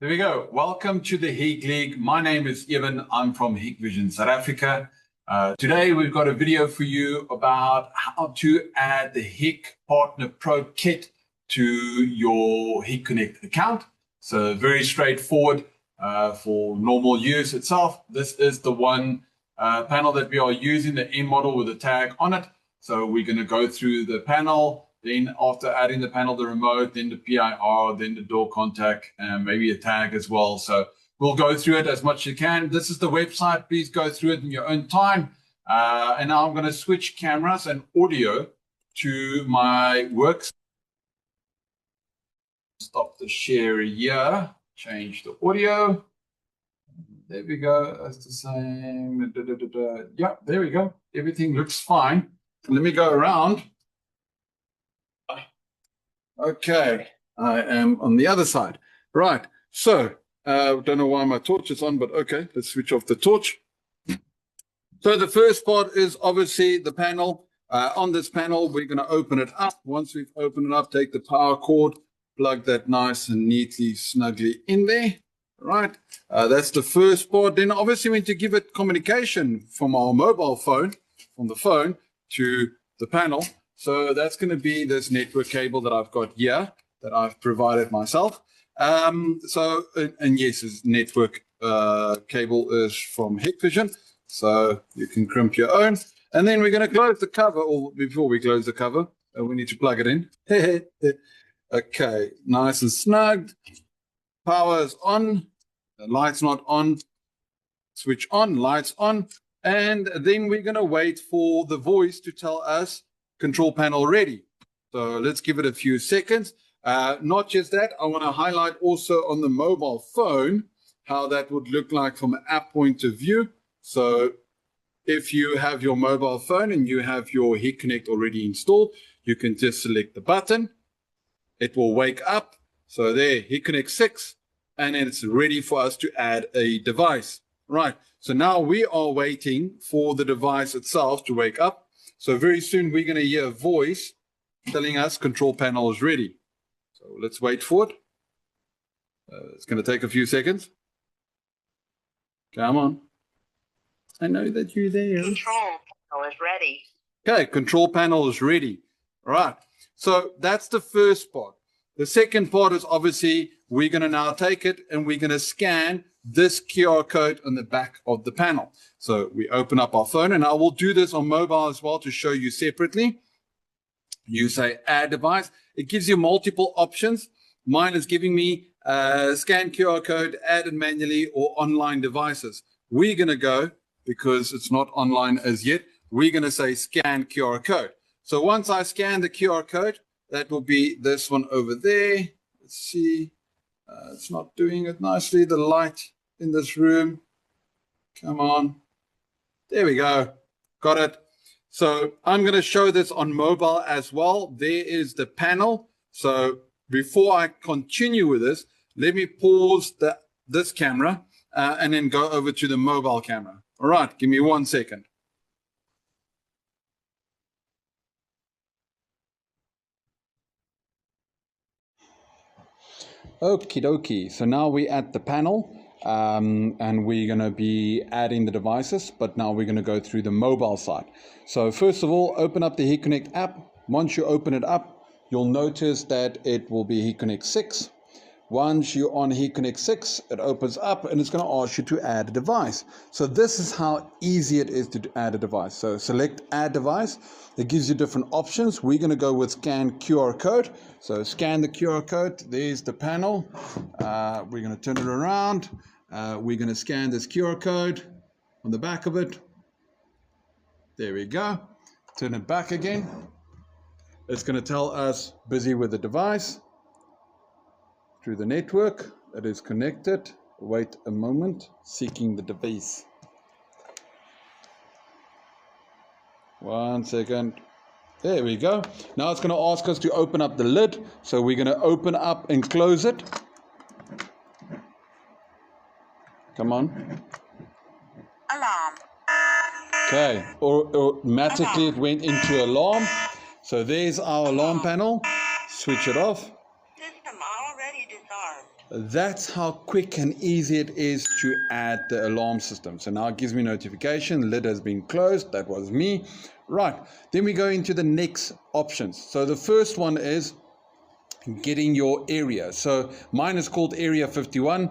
There we go. Welcome to the HIK League. My name is Evan. I'm from HikVision South Africa. Today we've got a video for you about how to add the HIK Partner Pro Kit to your HikConnect account. So very straightforward for normal use itself. This is the one panel that we are using, the M model with a tag on it. So we're going to go through the panel. Then after adding the panel, the remote, then the PIR, then the door contact, and maybe a tag as well. So we'll go through it as much as you can. This is the website. Please go through it in your own time. And now I'm going to switch cameras and audio to my work. Stop the share here. Change the audio. There we go. That's the same. Yeah, there we go. Everything looks fine. Let me go around. Okay, I am on the other side. Right, so don't know why my torch is on, but okay, let's switch off the torch. So the first part is obviously the panel. On this panel, we're going to open it up. Once we've opened it up, take the power cord, plug that nice and neatly, snugly in there. Right, that's the first part. Then obviously we need to give it communication from our mobile phone, from the phone to the panel. So that's going to be this network cable that I've got here that I've provided myself. And yes, this network cable is from HikVision. So you can crimp your own. And then we're going to close the cover, or before we close the cover, we need to plug it in. Okay, nice and snug. Power is on. The light's not on. Switch on, lights on. And then we're going to wait for the voice to tell us control panel ready. So let's give it a few seconds. Not just that, I want to highlight also on the mobile phone how that would look like from an app point of view. So if you have your mobile phone and you have your HikConnect already installed, you can just select the button. It will wake up. So there, HikConnect 6, and it's ready for us to add a device. Right, so now we are waiting for the device itself to wake up. So very soon we're going to hear a voice telling us control panel is ready. So let's wait for it. It's going to take a few seconds. Come on. I know that you're there. Control panel is ready. Okay, control panel is ready. All right. So that's the first part. The second part is obviously we're going to now take it and we're going to scan this QR code on the back of the panel. So we open up our phone, and I will do this on mobile as well to show you separately. You say add device. It gives you multiple options. Mine is giving me scan QR code, add it manually, or online devices. We're going to go, because it's not online as yet, we're going to say scan QR code. So once I scan the QR code, that will be this one over there. Let's see. It's not doing it nicely. The light in this room. Come on. There we go. Got it. So I'm going to show this on mobile as well. There is the panel. So before I continue with this, let me pause this camera and then go over to the mobile camera. All right. Give me 1 second. Okie dokie. So now we're at the panel and we're going to be adding the devices, but now we're going to go through the mobile side. So first of all, open up the HikConnect app. Once you open it up, you'll notice that it will be HikConnect 6. Once you're on HikConnect 6, it opens up and it's going to ask you to add a device. So this is how easy it is to add a device. So select add device. It gives you different options. We're going to go with scan QR code. So scan the QR code. There's the panel. We're going to turn it around. We're going to scan this QR code on the back of it. There we go. Turn it back again. It's going to tell us busy with the device. Through the network that is connected. Wait a moment, seeking the device. 1 second. There we go. Now it's going to ask us to open up the lid. So we're going to open up and close it. Come on. Alarm. Okay, automatically it went into alarm. So there's our alarm panel. Switch it off. System already disarmed. that's how quick and easy it is to add the alarm system. So now it gives me notification, lid has been closed, that was me. Right, then we go into the next options. So the first one is getting your area. So mine is called Area 51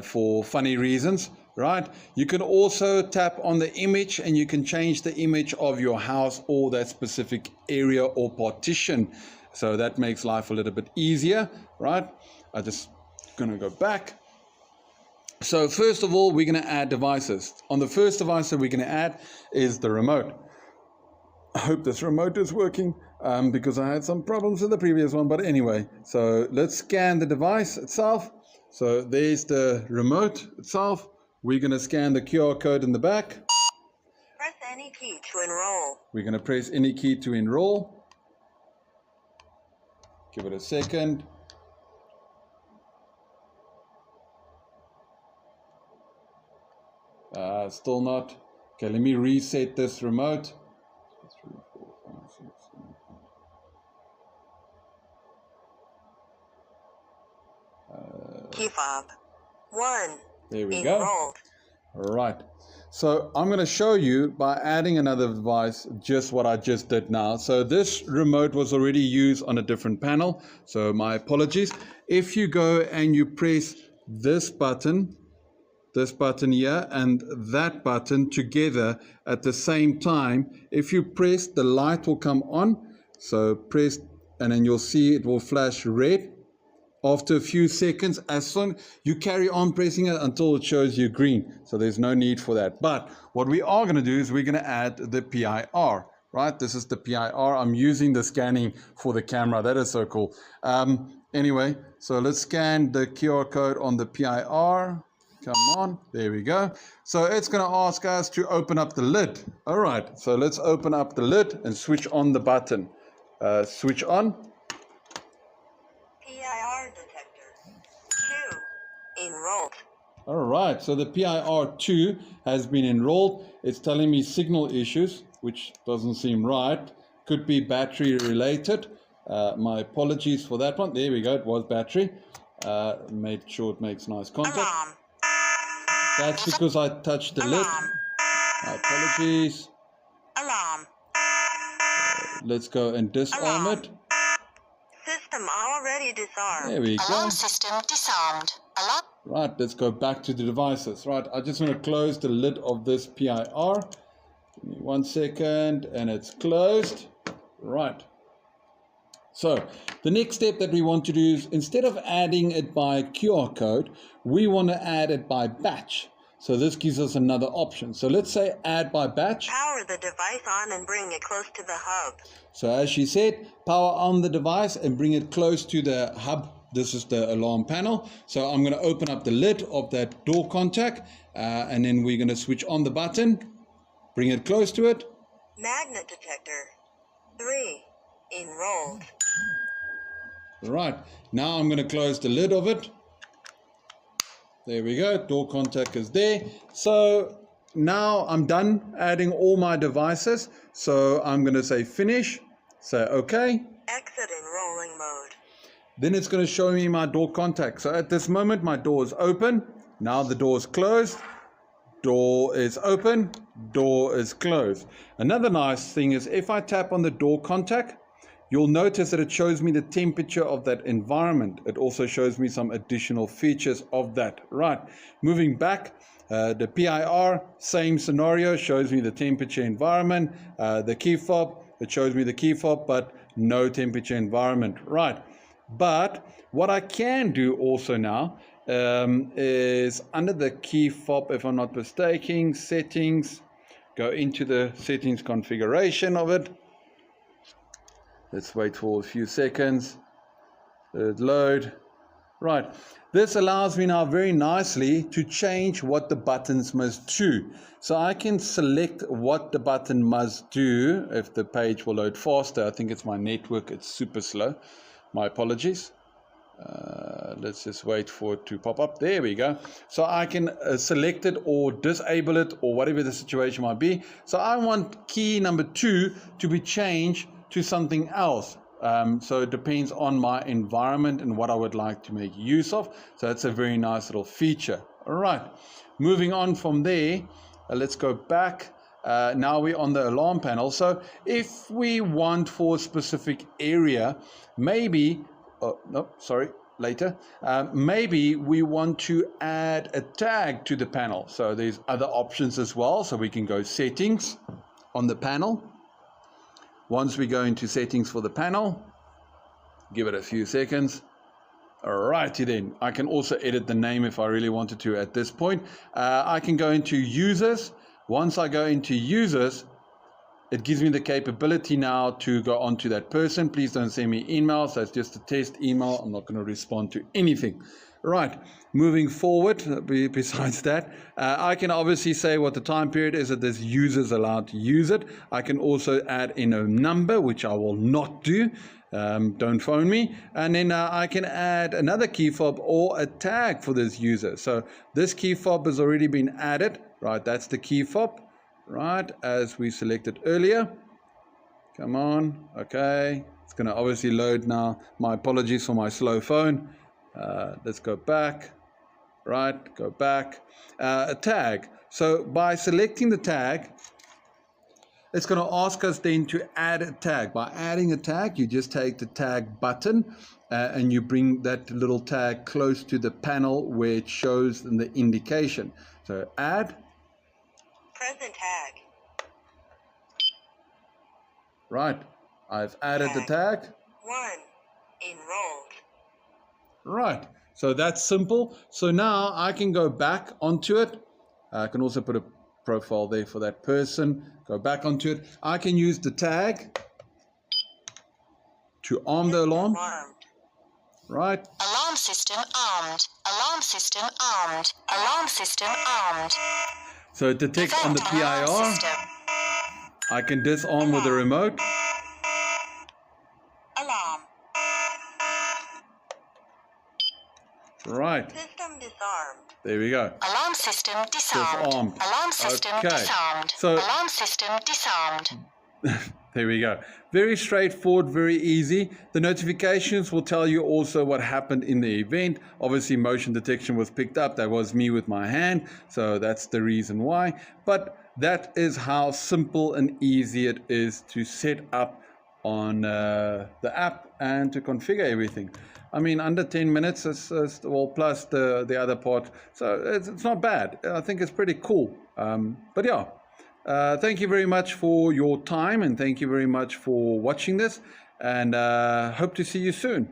for funny reasons, right? You can also tap on the image and you can change the image of your house or that specific area or partition. So that makes life a little bit easier, right? I just gonna go back. So first of all, we're gonna add devices. On the first device that we're gonna add is the remote. I hope this remote is working because I had some problems with the previous one. But anyway, so let's scan the device itself. So there's the remote itself. We're going to scan the QR code in the back. Press any key to enroll. We're going to press any key to enroll. Give it a second. Still not. Okay, let me reset this remote. 3, 4, 5, 6, 7. Key fob 1. There we Enrolled. go. Right. So I'm going to show you by adding another device just what I just did now. So this remote was already used on a different panel. So my apologies. If you go and you press this button here and that button together at the same time, if you press, the light will come on. So press and then you'll see it will flash red. After a few seconds, as soon you carry on pressing it until it shows you green. So there's no need for that. But what we are going to do is we're going to add the PIR, right? This is the PIR. I'm using the scanning for the camera. That is so cool. Anyway, so let's scan the QR code on the PIR. Come on, there we go. So it's going to ask us to open up the lid. All right, so let's open up the lid and switch on the button. Switch on. PIR detector 2. Enrolled. All right, so the PIR2 has been enrolled. It's telling me signal issues, which doesn't seem right. Could be battery related. My apologies for that one. There we go, it was battery. Made sure it makes nice contact. Alarm. That's because I touched the lid. My apologies. Alarm. Let's go and disarm it. System already disarmed. There we go. Alarm system disarmed. Alarm. Right, let's go back to the devices. Right, I just want to close the lid of this PIR. Give me 1 second, and it's closed. Right. So the next step that we want to do is, instead of adding it by QR code, we want to add it by batch. So this gives us another option. So let's say add by batch. Power the device on and bring it close to the hub. So as she said, power on the device and bring it close to the hub. This is the alarm panel. So I'm going to open up the lid of that door contact and then we're going to switch on the button, bring it close to it. Magnet detector 3. Enrolled. Right, now I'm going to close the lid of it. There we go, door contact is there. So now I'm done adding all my devices. So I'm going to say finish, say OK. Exit enrolling mode. Then it's going to show me my door contact. So at this moment, my door is open. Now the door is closed. Door is open. Door is closed. Another nice thing is if I tap on the door contact, you'll notice that it shows me the temperature of that environment. It also shows me some additional features of that. Right, moving back, the PIR, same scenario, shows me the temperature environment. The key fob, it shows me the key fob, but no temperature environment. Right, but what I can do also now is under the key fob, if I'm not mistaken, settings, go into the settings configuration of it. Let's wait for a few seconds. Let it load. Right. This allows me now very nicely to change what the buttons must do. So I can select what the button must do if the page will load faster. I think it's my network. It's super slow. My apologies. Let's just wait for it to pop up. There we go. So I can select it or disable it or whatever the situation might be. So I want key number 2 to be changed to something else. So it depends on my environment and what I would like to make use of. So that's a very nice little feature. All right, moving on from there, let's go back. Now we're on the alarm panel. So if we want for a specific area, maybe, later, maybe we want to add a tag to the panel. So there's other options as well. So we can go settings on the panel. Once we go into settings for the panel, give it a few seconds. Alrighty then, I can also edit the name if I really wanted to at this point. I can go into users. Once I go into users, it gives me the capability now to go on to that person. Please don't send me emails. That's just a test email. I'm not going to respond to anything. Right, moving forward, besides that, I can obviously say what the time period is that this user is allowed to use it. I can also add in a number, which I will not do. Don't phone me. And then I can add another key fob or a tag for this user. So this key fob has already been added. Right, that's the key fob. Right, as we selected earlier. Come on. Okay, it's going to obviously load now. My apologies for my slow phone. Let's go back. Right, go back. A tag. So by selecting the tag, it's going to ask us then to add a tag. By adding a tag, you just take the tag button and you bring that little tag close to the panel where it shows the indication. So add. Present tag. Right, I've added the tag. 1. Enrolled. Right, so that's simple. So now I can go back onto it. I can also put a profile there for that person. Go back onto it. I can use the tag to arm the alarm. Armed. Right. Alarm system armed. Alarm system armed. Alarm system armed. So it detects on the PIR. I can disarm with the remote. Alarm. Right. System disarmed. There we go. Alarm system disarmed. Disarmed. Alarm system disarmed. So alarm system disarmed. there we go. Very straightforward, very easy. The notifications will tell you also what happened in the event. Obviously, motion detection was picked up. That was me with my hand. So that's the reason why. But that is how simple and easy it is to set up on the app and to configure everything. I mean, under 10 minutes, well, plus the other part. So it's not bad. I think it's pretty cool. But yeah. Thank you very much for your time and thank you very much for watching this and hope to see you soon.